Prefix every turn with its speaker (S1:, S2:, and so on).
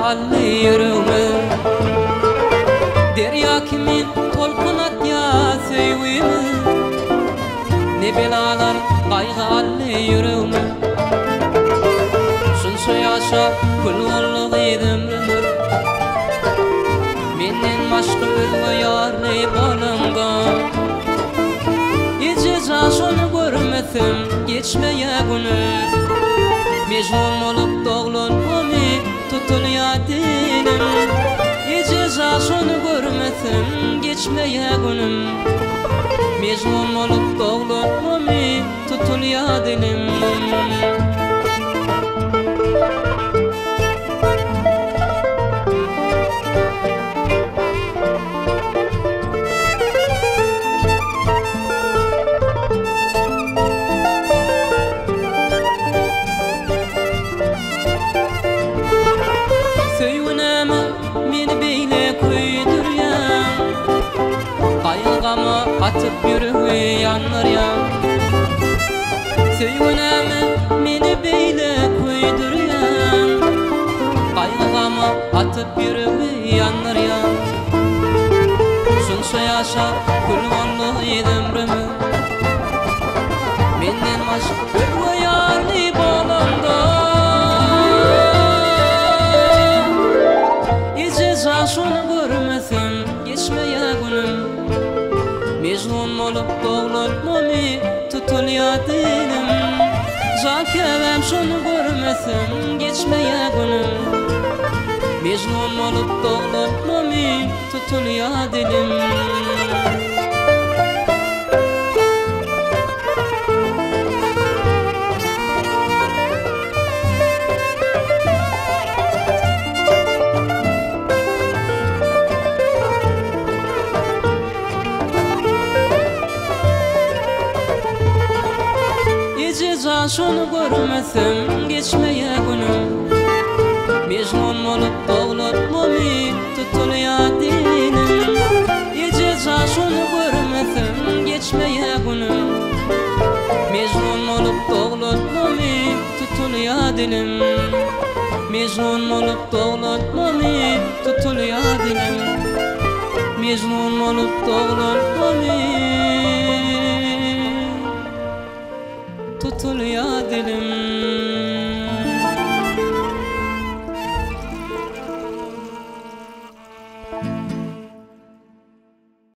S1: allı yüreğime. Derya kimin tolkunat ya sevgimi, ne belalar kaygı allı yüreğime. Şunça yaşa kul ollu ömrümür, menden başka bir yar ne balımda. Gece yaşını görmedim geçmeye günüm, mecnun olup doğlanmamı tutuluyor dilim. Gece yaşını görmedim geçmeye günüm, mecnun olup doğlanmamı tutuluyor dilim. Atıp yürüye yanlar ya, sevgileme beni beyle koydur ya. Kaygıma atıp yürüye yanlar ya. Şunça yaşa kurbanlı ömrümü, menden başka bir yarlı bağlamda. Gece yaşını görmedim geçmeye günüm, mecnun olup doğlanmamı tutuluyor dilim. Can kevem şunu görmesin geçmeye günüm, mecnun olup doğlanmamı tutuluyor dilim. Şunu görmedim geçmeye günüm, mecnun olup doğlanmamı tutuluyor dilim. Gece şunu görmedim geçmeye günüm, mecnun olup doğlanmamı tutuluyor dilim. Mecnun olup doğlanmamı tutuluyor dilim. Mecnun olup doğlanmamı tutuluyor dilim.